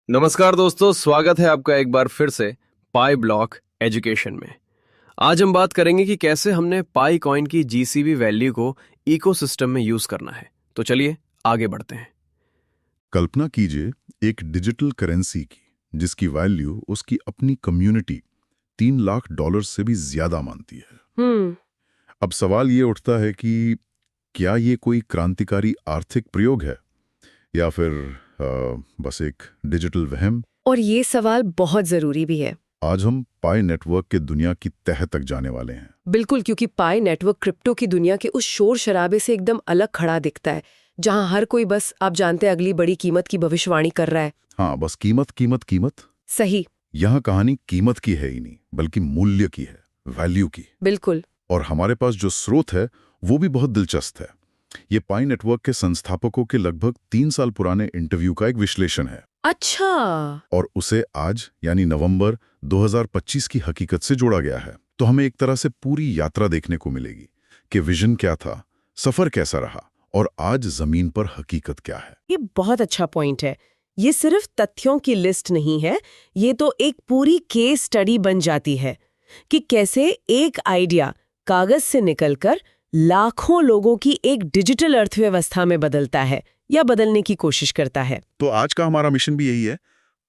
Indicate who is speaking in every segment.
Speaker 1: नमस्कार दोस्तों, स्वागत है आपका एक बार फिर से पाई ब्लॉक एजुकेशन में। आज हम बात करेंगे कि कैसे हमने पाई कॉइन की जीसीबी वैल्यू को इकोसिस्टम में यूज करना है। तो चलिए आगे बढ़ते हैं।
Speaker 2: कल्पना कीजिए एक डिजिटल करेंसी की जिसकी वैल्यू उसकी अपनी कम्युनिटी $3 लाख से भी ज्यादा मानती है। अब सवाल ये उठता है कि क्या ये कोई क्रांतिकारी आर्थिक प्रयोग है या फिर बस एक डिजिटल वहम।
Speaker 3: और ये सवाल बहुत जरूरी भी है।
Speaker 2: आज हम पाई नेटवर्क के दुनिया की तह तक जाने वाले हैं।
Speaker 3: बिल्कुल, क्योंकि पाई नेटवर्क क्रिप्टो की दुनिया के उस शोर शराबे से एकदम अलग खड़ा दिखता है, जहां हर कोई बस आप जानते हैं अगली बड़ी कीमत की भविष्यवाणी कर रहा है।
Speaker 2: हाँ, बस कीमत कीमत कीमत।
Speaker 3: सही।
Speaker 2: यहाँ कहानी कीमत की है ही नहीं, बल्कि मूल्य की है, वैल्यू की।
Speaker 3: बिल्कुल।
Speaker 2: और हमारे पास जो स्रोत है वो भी बहुत दिलचस्प है। ये पाई नेटवर्क के संस्थापकों के लगभग 3 साल पुराने इंटरव्यू का एक विश्लेषण है।
Speaker 3: अच्छा।
Speaker 2: और उसे आज यानी नवंबर 2025 की हकीकत से जोड़ा गया है। तो हमें एक तरह से पूरी यात्रा देखने को मिलेगी कि विजन क्या था, सफर कैसा रहा और आज जमीन पर हकीकत क्या है।
Speaker 3: ये बहुत अच्छा पॉइंट है। ये सिर्फ तथ्यों की लिस्ट नहीं है, ये तो एक पूरी केस स्टडी बन जाती है कि कैसे एक आइडिया कागज से निकलकर लाखों लोगों की एक डिजिटल अर्थव्यवस्था में बदलता है या बदलने की कोशिश करता है।
Speaker 2: तो आज का हमारा मिशन भी यही है,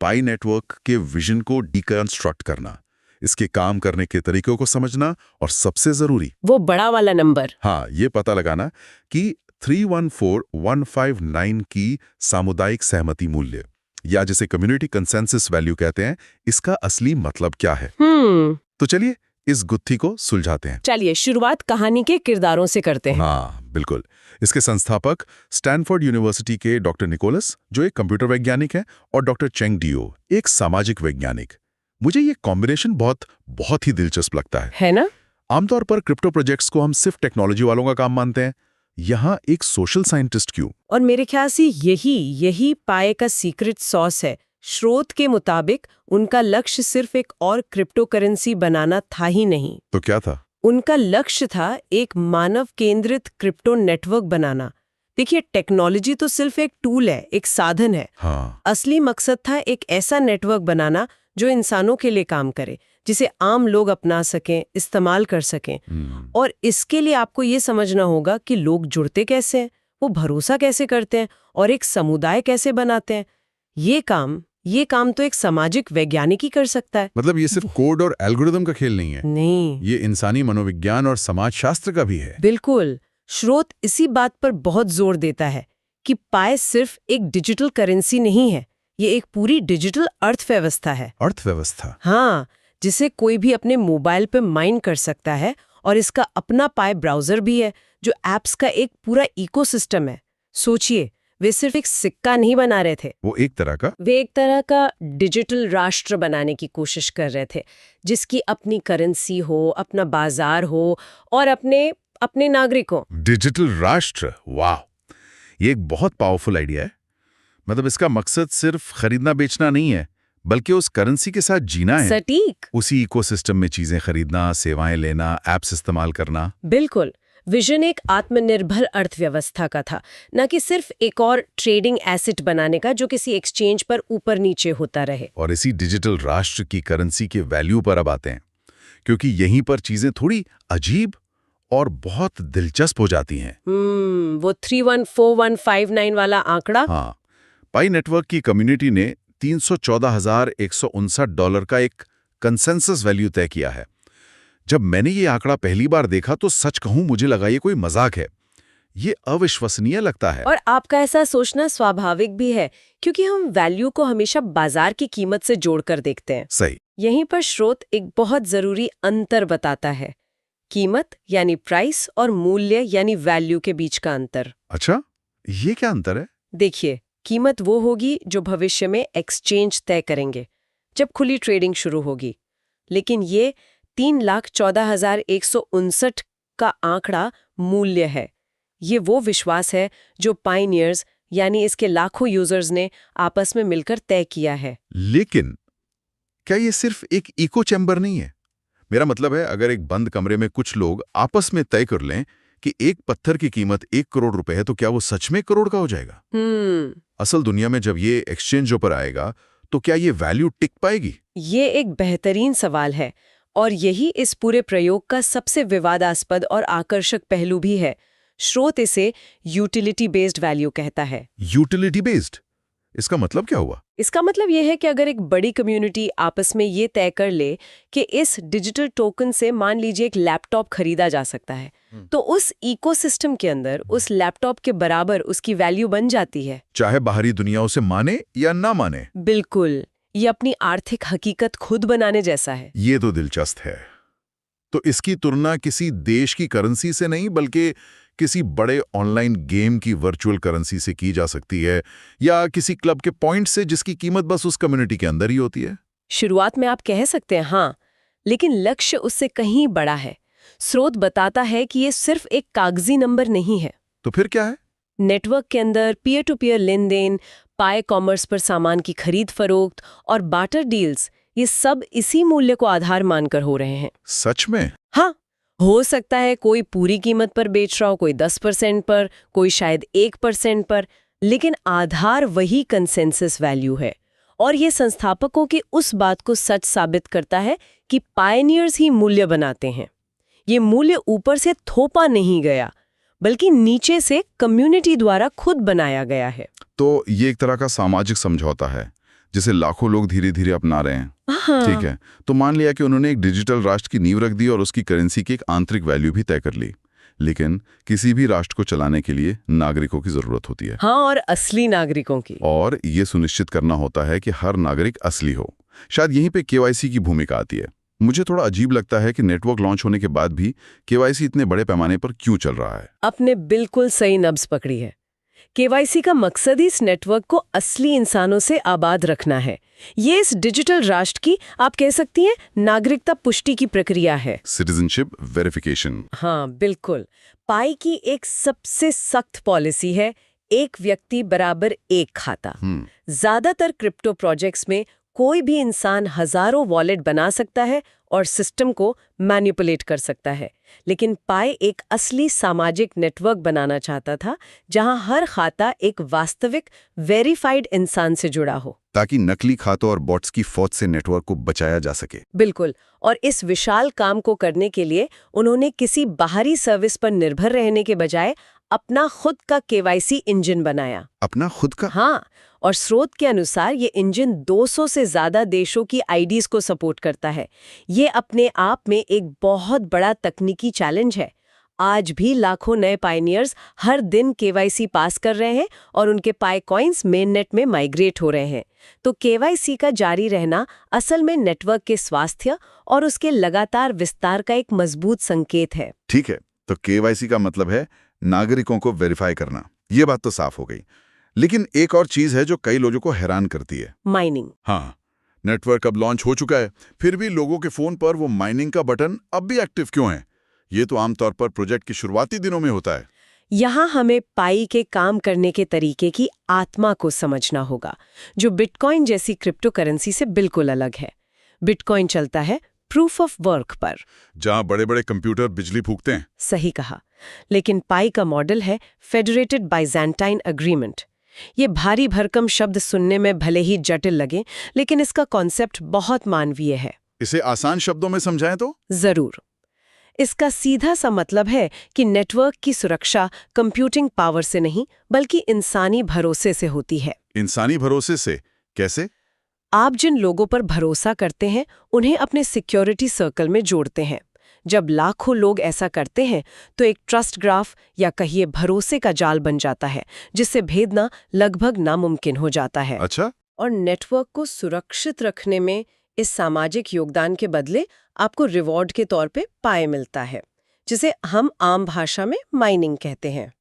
Speaker 2: पाई नेटवर्क के विजन को डिकंस्ट्रक्ट करना, इसके काम करने के तरीकों को समझना और सबसे जरूरी
Speaker 3: वो बड़ा वाला नंबर,
Speaker 2: हाँ, ये पता लगाना कि 314159 की सामुदायिक सहमति मूल्य या जिसे कम्युनिटी कंसेंसस वैल्यू कहते हैं, इसका असली मतलब क्या है। तो चलिए इस गुत्थी को सुलझाते हैं।
Speaker 3: चलिए शुरुआत कहानी के किरदारों से करते हैं।
Speaker 2: हाँ बिल्कुल। इसके संस्थापक स्टैनफोर्ड यूनिवर्सिटी के डॉक्टर निकोलस, जो एक कंप्यूटर वैज्ञानिक हैं, और डॉक्टर चेंग डियो, एक सामाजिक वैज्ञानिक। मुझे ये कॉम्बिनेशन बहुत ही दिलचस्प लगता है
Speaker 3: ना?
Speaker 2: आमतौर पर क्रिप्टो प्रोजेक्ट्स को हम सिर्फ टेक्नोलॉजी वालों का काम मानते हैं, यहाँ एक सोशल साइंटिस्ट क्यों?
Speaker 3: और मेरे ख्याल से यही पाए का सीक्रेट सॉस है। स्रोत के मुताबिक उनका लक्ष्य सिर्फ एक और क्रिप्टो करेंसी बनाना था ही नहीं।
Speaker 2: तो क्या था?
Speaker 3: उनका लक्ष्य था एक मानव केंद्रित क्रिप्टो नेटवर्क बनाना। देखिए, टेक्नोलॉजी तो सिर्फ एक टूल है, एक साधन है।
Speaker 2: हाँ।
Speaker 3: असली मकसद था एक ऐसा नेटवर्क बनाना जो इंसानों के लिए काम करे, जिसे आम लोग अपना सकें, इस्तेमाल कर सकें। और इसके लिए आपको ये समझना होगा कि लोग जुड़ते कैसे हैं, वो भरोसा कैसे करते हैं और एक समुदाय कैसे बनाते हैं। ये काम तो एक सामाजिक वैज्ञानिक ही कर सकता है।
Speaker 2: मतलब ये सिर्फ कोड और एल्गोरिदम का खेल नहीं है।
Speaker 3: नहीं,
Speaker 2: ये इंसानी मनोविज्ञान और समाजशास्त्र का भी है।
Speaker 3: बिल्कुल। स्रोत इसी बात पर बहुत जोर देता है कि पाई सिर्फ एक डिजिटल करेंसी नहीं है, ये एक पूरी डिजिटल अर्थव्यवस्था है।
Speaker 2: अर्थव्यवस्था?
Speaker 3: हाँ, जिसे कोई भी अपने मोबाइल पे माइन कर सकता है। और इसका अपना पाई ब्राउजर भी है, जो एप्स का एक पूरा इकोसिस्टम है। सोचिए, वे सिर्फ एक सिक्का नहीं बना रहे थे,
Speaker 2: वे एक तरह का
Speaker 3: डिजिटल राष्ट्र बनाने की कोशिश कर रहे थे, जिसकी अपनी करेंसी हो, अपना बाजार हो और अपने नागरिकों।
Speaker 2: डिजिटल राष्ट्र, वाह, ये एक बहुत पावरफुल आइडिया है। मतलब इसका मकसद सिर्फ खरीदना बेचना नहीं है, बल्कि उस करेंसी के साथ जीना है।
Speaker 3: सटीक।
Speaker 2: उसी इकोसिस्टम में चीजें खरीदना, सेवाएं लेना, एप्स इस्तेमाल करना।
Speaker 3: बिल्कुल। विजन एक आत्मनिर्भर अर्थव्यवस्था का था, न कि सिर्फ एक और ट्रेडिंग एसेट बनाने का जो किसी एक्सचेंज पर ऊपर नीचे होता रहे।
Speaker 2: और इसी डिजिटल राष्ट्र की करेंसी के वैल्यू पर अब आते हैं, क्योंकि यहीं पर चीजें थोड़ी अजीब और बहुत दिलचस्प हो जाती हैं।
Speaker 3: वो 314159 वाला आंकड़ा।
Speaker 2: हाँ, पाई नेटवर्क की कम्युनिटी ने $314,159 का एक कंसेंसस वैल्यू तय किया है। जब मैंने ये आंकड़ा पहली बार देखा तो सच कहूं मुझे लगा ये कोई मजाक है। ये अविश्वसनीय लगता है।
Speaker 3: और आपका ऐसा सोचना स्वाभाविक भी है, क्योंकि हम वैल्यू को हमेशा बाजार की कीमत से जोड़कर देखते हैं।
Speaker 2: सही।
Speaker 3: यहीं पर स्रोत एक बहुत जरूरी अंतर बताता है, कीमत यानी प्राइस और मूल्य यानी वैल्यू के बीच का अंतर।
Speaker 2: अच्छा, ये क्या अंतर है?
Speaker 3: देखिए, कीमत वो होगी जो भविष्य में एक्सचेंज तय करेंगे, जब खुली ट्रेडिंग शुरू होगी। लेकिन ये 3,14,159 का आंकड़ा मूल्य है। ये वो विश्वास है जो पायनियर्स यानी इसके लाखों यूजर्स ने आपस में मिलकर तय किया है।
Speaker 2: लेकिन क्या ये सिर्फ एक इको चैम्बर नहीं है? मेरा मतलब है, अगर एक बंद कमरे में कुछ लोग आपस में तय कर लें कि एक पत्थर की कीमत 1 करोड़ रुपए है, तो क्या वो सच में 1 करोड़ का हो जाएगा? असल दुनिया में जब ये एक्सचेंजों पर आएगा तो क्या ये वैल्यू टिक पाएगी?
Speaker 3: ये एक बेहतरीन सवाल है और यही इस पूरे प्रयोग का सबसे विवादास्पद और आकर्षक पहलू भी है। स्रोत इसे यूटिलिटी बेस्ड वैल्यू कहता है।
Speaker 2: Utility based? इसका मतलब क्या हुआ?
Speaker 3: इसका मतलब यह है कि अगर एक बड़ी कम्युनिटी आपस में ये तय कर ले कि इस डिजिटल टोकन से मान लीजिए एक लैपटॉप खरीदा जा सकता है, तो उस इकोसिस्टम के अंदर उस लैपटॉप के बराबर उसकी वैल्यू बन जाती है,
Speaker 2: चाहे बाहरी दुनिया उसे माने या ना माने।
Speaker 3: बिल्कुल, ये अपनी आर्थिक हकीकत खुद बनाने जैसा है।
Speaker 2: ये तो दिलचस्प है। तो इसकी तुलना किसी देश की करेंसी से नहीं बल्कि किसी बड़े ऑनलाइन गेम की वर्चुअल करेंसी से की जा सकती है, या किसी क्लब के पॉइंट से जिसकी कीमत बस उस कम्युनिटी के अंदर ही होती है।
Speaker 3: शुरुआत में आप कह सकते हैं हाँ, लेकिन लक्ष्य उससे कहीं बड़ा है। स्रोत बताता है कि ये सिर्फ एक कागजी नंबर नहीं है।
Speaker 2: तो फिर क्या है?
Speaker 3: नेटवर्क के अंदर पीयर टू पीयर लेन देन, पाई कॉमर्स पर सामान की खरीद फरोख्त और बार्टर डील्स, ये सब इसी मूल्य को आधार मानकर हो रहे हैं।
Speaker 2: सच में?
Speaker 3: हाँ, हो सकता है कोई पूरी कीमत पर बेच रहा हो, कोई 10% पर, कोई शायद 1% पर, लेकिन आधार वही कंसेंसस वैल्यू है। और ये संस्थापकों की उस बात को सच साबित करता है कि पायनियर्स ही मूल्य बनाते हैं। ये मूल्य ऊपर से थोपा नहीं गया, बल्कि नीचे से कम्युनिटी द्वारा खुद बनाया गया है।
Speaker 2: तो ये एक तरह का सामाजिक समझौता है जिसे लाखों लोग धीरे धीरे अपना रहे हैं।
Speaker 3: हाँ।
Speaker 2: ठीक है, तो मान लिया कि उन्होंने एक डिजिटल राष्ट्र की नींव रख दी और उसकी करेंसी की एक आंतरिक वैल्यू भी तय कर ली। लेकिन किसी भी राष्ट्र को चलाने के लिए नागरिकों की जरूरत होती है।
Speaker 3: हाँ, और असली नागरिकों की।
Speaker 2: और ये सुनिश्चित करना होता है कि हर नागरिक असली हो। शायद यहीं पे केवाईसी की भूमिका आती है। मुझे थोड़ा अजीब लगता है कि नेटवर्क लॉन्च होने के बाद भी केवाईसी इतने बड़े पैमाने पर क्यों चल रहा है।
Speaker 3: आपने बिल्कुल सही नब्ज पकड़ी है। केवाईसी का मकसद ही इस नेटवर्क को असली इंसानों से आबाद रखना है। ये इस डिजिटल राष्ट्र की, आप कह सकती हैं, नागरिकता पुष्टि की प्रक्रिया है।
Speaker 2: Citizenship verification.
Speaker 3: हाँ, बिल्कुल। पाई की एक सबसे सख्त पॉलिसी है, एक व्यक्ति बराबर एक खाता। ज्यादातर क्रिप्टो प्रोजेक्ट्स में कोई भी इंसान हजारों वॉलेट बना सकता है और सिस्टम को मैनिपुलेट कर सकता है, लेकिन पाई एक असली सामाजिक नेटवर्क बनाना चाहता था जहां हर खाता एक वास्तविक वेरीफाइड इंसान से जुड़ा हो,
Speaker 2: ताकि नकली खातों और बॉट्स की फौज से नेटवर्क को बचाया जा सके।
Speaker 3: बिल्कुल। और इस विशाल काम को करने के लिए उन्होंने किसी बाहरी सर्विस पर निर्भर रहने के बजाय अपना खुद का केवाईसी इंजन बनाया।
Speaker 2: अपना खुद का?
Speaker 3: हाँ, और स्रोत के अनुसार ये इंजन 200 से ज्यादा देशों की आईडीज को सपोर्ट करता है। ये अपने आप में एक बहुत बड़ा तकनीकी चैलेंज है। आज भी लाखों नए पायनियर्स हर दिन केवाईसी पास कर रहे हैं और उनके पाई कॉइन्स मेन नेट में माइग्रेट हो रहे हैं। तो केवाईसी का जारी रहना असल में नेटवर्क के स्वास्थ्य और उसके लगातार विस्तार का एक मजबूत संकेत है।
Speaker 2: ठीक है, तो केवाईसी का मतलब है नागरिकों को वेरीफाई करना। ये बात तो साफ हो गई। लेकिन एक और चीज है जो कई लोगों को हैरान करती है।
Speaker 3: माइनिंग।
Speaker 2: हाँ, नेटवर्क अब लॉन्च हो चुका है, फिर भी लोगों के फोन पर वो माइनिंग का बटन अब भी एक्टिव क्यों है? ये तो आमतौर पर प्रोजेक्ट के शुरुआती दिनों में होता है।
Speaker 3: यहाँ हमें पाई के काम करने के तरीके की आत्मा को समझना होगा, जो बिटकॉइन जैसी क्रिप्टो करेंसी से बिल्कुल अलग है। बिटकॉइन चलता है प्रूफ ऑफ वर्क पर,
Speaker 2: जहां बड़े बड़े कंप्यूटर बिजली फूकते हैं।
Speaker 3: सही कहा। लेकिन पाई का मॉडल है फेडरेटेड बाइजेंटाइन अग्रीमेंट। ये भारी भरकम शब्द सुनने में भले ही जटिल लगे, लेकिन इसका कॉन्सेप्ट बहुत मानवीय है।
Speaker 2: इसे आसान शब्दों में समझाएं तो?
Speaker 3: जरूर। इसका सीधा सा मतलब है कि नेटवर्क की सुरक्षा कंप्यूटिंग पावर से नहीं, बल्कि इंसानी भरोसे से होती है।
Speaker 2: इंसानी भरोसे से कैसे?
Speaker 3: आप जिन लोगों पर भरोसा करते हैं, उन्हें अपने सिक्योरिटी सर्कल में जोड़ते हैं। जब लाखों लोग ऐसा करते हैं, तो एक ट्रस्ट ग्राफ या कहिए भरोसे का जाल बन जाता है, जिससे भेदना लगभग नामुमकिन हो जाता है।
Speaker 2: अच्छा।
Speaker 3: और नेटवर्क को सुरक्षित रखने में इस सामाजिक योगदान के बदले आपको रिवॉर्ड के तौर पे पाई मिलता है, जिसे हम आम भाषा में माइनिंग कहते हैं।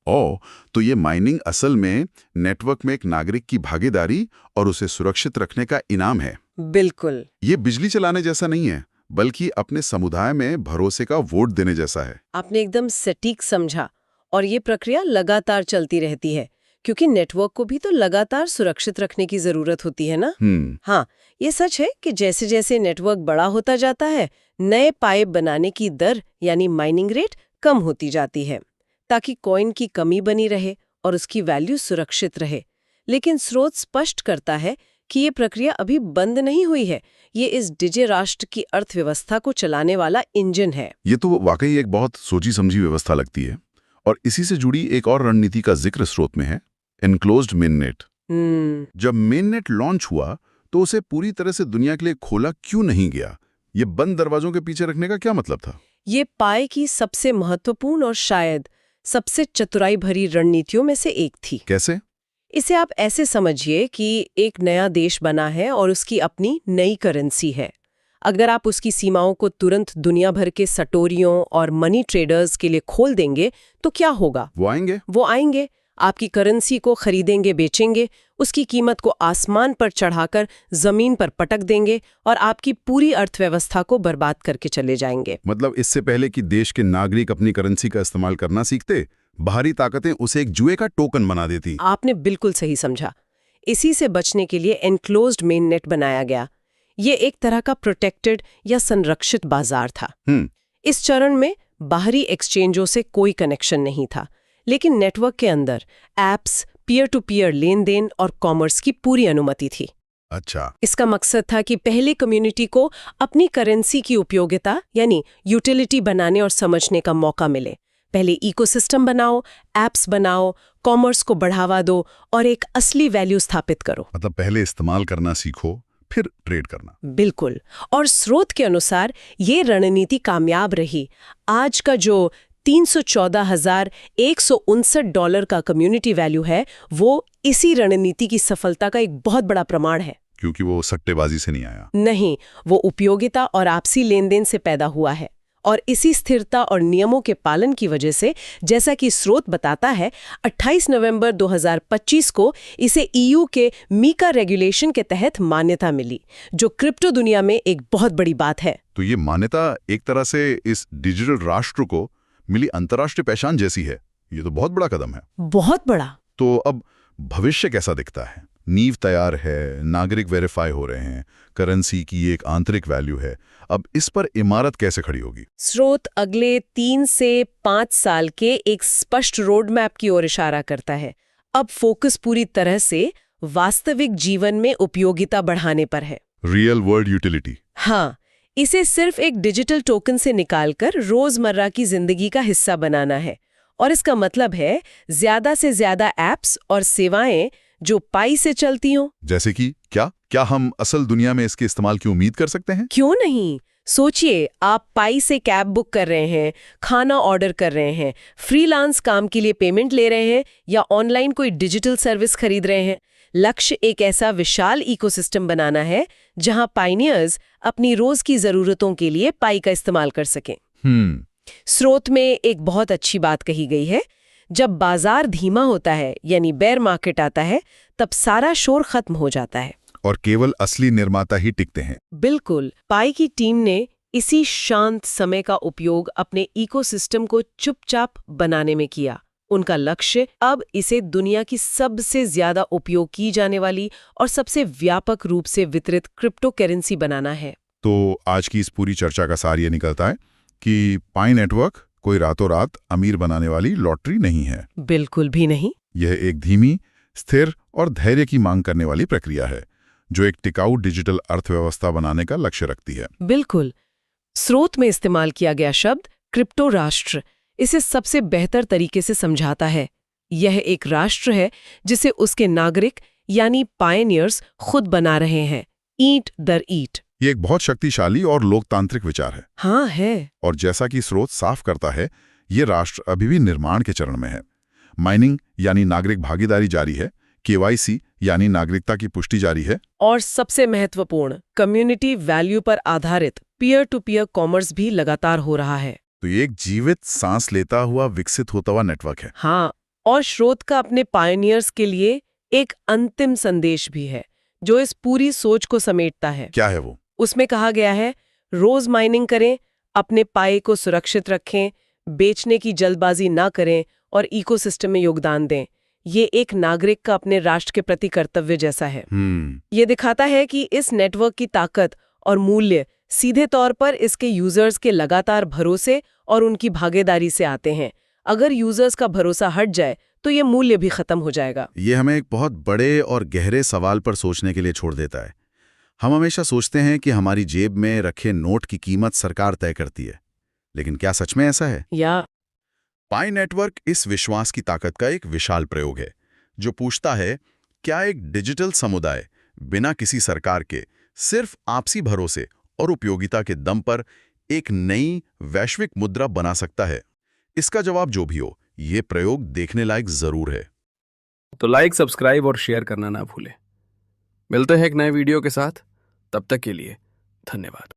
Speaker 2: तो ये माइनिंग असल में नेटवर्क में एक नागरिक की भागीदारी और उसे सुरक्षित रखने का इनाम है।
Speaker 3: बिल्कुल।
Speaker 2: ये बिजली चलाने जैसा नहीं है, बल्कि अपने समुदाय में भरोसे का वोट देने जैसा है।
Speaker 3: आपने एकदम सटीक समझा। और ये प्रक्रिया लगातार चलती रहती है, क्योंकि नेटवर्क को भी तो लगातार सुरक्षित रखने की जरूरत होती है ना। हाँ, ये सच है कि जैसे जैसे नेटवर्क बड़ा होता जाता है, नए पाइप बनाने की दर यानी माइनिंग रेट कम होती जाती है, ताकि कॉइन की कमी बनी रहे और उसकी वैल्यू सुरक्षित रहे। लेकिन स्रोत स्पष्ट करता है कि ये प्रक्रिया अभी बंद नहीं हुई है। ये इस डिजी राष्ट्र की अर्थव्यवस्था को चलाने वाला इंजन है।
Speaker 2: ये तो वाकई एक बहुत सोची समझी व्यवस्था लगती है। और इसी से जुड़ी एक और रणनीति का जिक्र स्रोत में है, एनक्लोज्ड मेननेट। जब मेननेट लॉन्च हुआ तो उसे पूरी तरह से दुनिया के लिए खोला क्यों नहीं गया? ये बंद दरवाजों के पीछे रखने का क्या मतलब था?
Speaker 3: ये पाई की सबसे महत्वपूर्ण और शायद सबसे चतुराई भरी रणनीतियों में से एक थी।
Speaker 2: कैसे?
Speaker 3: इसे आप ऐसे समझिए कि एक नया देश बना है और उसकी अपनी नई करेंसी है। अगर आप उसकी सीमाओं को तुरंत दुनिया भर के सटोरियों और मनी ट्रेडर्स के लिए खोल देंगे तो क्या होगा? वो आएंगे, आपकी करेंसी को खरीदेंगे, बेचेंगे, उसकी कीमत को आसमान पर चढ़ाकर जमीन पर पटक देंगे और आपकी पूरी अर्थव्यवस्था को बर्बाद करके चले जाएंगे।
Speaker 2: मतलब इससे पहले कि देश के नागरिक अपनी करेंसी का इस्तेमाल करना सीखते, बाहरी ताकतें उसे एक जुए का टोकन बना देती।
Speaker 3: आपने बिल्कुल सही समझा। इसी से बचने के लिए एनक्लोज्ड मेन नेट बनाया गया। ये एक तरह का प्रोटेक्टेड या संरक्षित बाजार था। इस चरण में बाहरी एक्सचेंजों से कोई कनेक्शन नहीं था, लेकिन नेटवर्क के अंदर एप्स, पीयर टू पीयर लेन देन और कॉमर्स की पूरी अनुमति थी।
Speaker 2: अच्छा।
Speaker 3: इसका मकसद था कि पहले कम्युनिटी को अपनी करेंसी की उपयोगिता यानी यूटिलिटी बनाने और समझने का मौका मिले। पहले इकोसिस्टम बनाओ, एप्स बनाओ, कॉमर्स को बढ़ावा दो और एक असली वैल्यू स्थापित करो।
Speaker 2: मतलब पहले इस्तेमाल करना सीखो, फिर ट्रेड करना।
Speaker 3: बिल्कुल। और स्रोत के अनुसार ये रणनीति कामयाब रही। आज का जो $314,159 का कम्युनिटी वैल्यू है, वो इसी रणनीति की सफलता का एक बहुत बड़ा प्रमाण है।
Speaker 2: क्योंकि वो सट्टेबाजी से नहीं आया।
Speaker 3: नहीं, वो उपयोगिता और आपसी लेनदेन से पैदा हुआ है। और इसी स्थिरता और नियमों के पालन की वजह से, जैसा कि स्रोत बताता है, 28 नवंबर 2025 को इसे EU के मीका रेगुलेशन के तहत मान्यता मिली, जो क्रिप्टो दुनिया में एक बहुत बड़ी बात है।
Speaker 2: तो ये मान्यता एक तरह से इस डिजिटल राष्ट्र को मिली अंतर्राष्ट्रीय पहचान जैसी है। ये तो बहुत बड़ा कदम है।
Speaker 3: बहुत बड़ा।
Speaker 2: तो अब भविष्य कैसा दिखता है? नींव तैयार है, नागरिक वेरीफाई हो रहे हैं, करेंसी की एक आंतरिक वैल्यू है। अब इस पर इमारत कैसे खड़ी होगी?
Speaker 3: स्रोत अगले 3 से 5 साल के एक स्पष्ट रोड मैप की ओर इशारा करता है। अब फोकस पूरी तरह से वास्तविक जीवन में उपयोगिता बढ़ाने पर है।
Speaker 2: Real world utility.
Speaker 3: हाँ, इसे सिर्फ एक डिजिटल टोकन से निकालकर रोजमर्रा की जिंदगी का हिस्सा बनाना है। और इसका मतलब है ज्यादा से ज्यादा एप्स और सेवाएं जो पाई से चलती हों।
Speaker 2: जैसे कि क्या हम असल दुनिया में इसके इस्तेमाल की उम्मीद कर सकते हैं?
Speaker 3: क्यों नहीं। सोचिए, आप पाई से कैब बुक कर रहे हैं, खाना ऑर्डर कर रहे हैं, फ्रीलांस काम के लिए पेमेंट ले रहे हैं या ऑनलाइन कोई डिजिटल सर्विस खरीद रहे हैं। लक्ष्य एक ऐसा विशाल इकोसिस्टम बनाना है जहां पायनियर्स अपनी रोज की जरूरतों के लिए पाई का इस्तेमाल कर सकें। स्रोत में एक बहुत अच्छी बात कही गई है, जब बाजार धीमा होता है यानी बेयर मार्केट आता है, तब सारा शोर खत्म हो जाता है
Speaker 2: और केवल असली निर्माता ही टिकते हैं।
Speaker 3: बिल्कुल। पाई की टीम ने इसी शांत समय का उपयोग अपने इकोसिस्टम को चुपचाप बनाने में किया। उनका लक्ष्य अब इसे दुनिया की सबसे ज्यादा उपयोग की जाने वाली और सबसे व्यापक रूप से वितरित क्रिप्टो करेंसी बनाना है।
Speaker 2: तो आज की इस पूरी चर्चा का सार ये निकलता है कि पाई नेटवर्क कोई रातों रात अमीर बनाने वाली लॉटरी नहीं है।
Speaker 3: बिल्कुल भी नहीं।
Speaker 2: यह एक धीमी, स्थिर और धैर्य की मांग करने वाली प्रक्रिया है, जो एक टिकाऊ डिजिटल अर्थव्यवस्था बनाने का लक्ष्य रखती है।
Speaker 3: बिल्कुल। स्रोत में इस्तेमाल किया गया शब्द क्रिप्टो राष्ट्र इसे सबसे बेहतर तरीके से समझाता है। यह एक राष्ट्र है जिसे उसके नागरिक यानी पायनियर्स खुद बना रहे हैं, ईंट दर ईंट।
Speaker 2: ये एक बहुत शक्तिशाली और लोकतांत्रिक विचार है।
Speaker 3: हाँ है।
Speaker 2: और जैसा कि स्रोत साफ करता है, ये राष्ट्र अभी भी निर्माण के चरण में है। माइनिंग यानी नागरिक भागीदारी जारी है, KYC यानी नागरिकता की पुष्टि जारी है,
Speaker 3: और सबसे महत्वपूर्ण कम्युनिटी वैल्यू पर आधारित पीयर टू पीयर कॉमर्स भी लगातार हो रहा है।
Speaker 2: तो ये एक जीवित, सांस लेता हुआ, विकसित होता हुआ नेटवर्क है।
Speaker 3: हाँ, और स्रोत का अपने पायनियर्स के लिए एक अंतिम संदेश भी है जो इस पूरी सोच को समेटता है।
Speaker 2: क्या है वो?
Speaker 3: उसमें कहा गया है, रोज माइनिंग करें, अपने पाए को सुरक्षित रखें, बेचने की जल्दबाजी ना करें और इकोसिस्टम में योगदान दें। ये एक नागरिक का अपने राष्ट्र के प्रति कर्तव्य जैसा है। ये दिखाता है कि इस नेटवर्क की ताकत और मूल्य सीधे तौर पर इसके यूजर्स के लगातार भरोसे और उनकी भागीदारी से आते हैं। अगर यूजर्स का भरोसा हट जाए तो ये मूल्य भी खत्म हो जाएगा।
Speaker 2: ये हमें एक बहुत बड़े और गहरे सवाल पर सोचने के लिए छोड़ देता है। हम हमेशा सोचते हैं कि हमारी जेब में रखे नोट की कीमत सरकार तय करती है, लेकिन क्या सच में ऐसा है?
Speaker 3: या
Speaker 2: पाई नेटवर्क इस विश्वास की ताकत का एक विशाल प्रयोग है, जो पूछता है क्या एक डिजिटल समुदाय बिना किसी सरकार के सिर्फ आपसी भरोसे और उपयोगिता के दम पर एक नई वैश्विक मुद्रा बना सकता है? इसका जवाब जो भी हो, ये प्रयोग देखने लायक जरूर है।
Speaker 1: तो लाइक, सब्सक्राइब और शेयर करना ना भूलें। मिलते हैं एक नए वीडियो के साथ, तब तक के लिए धन्यवाद।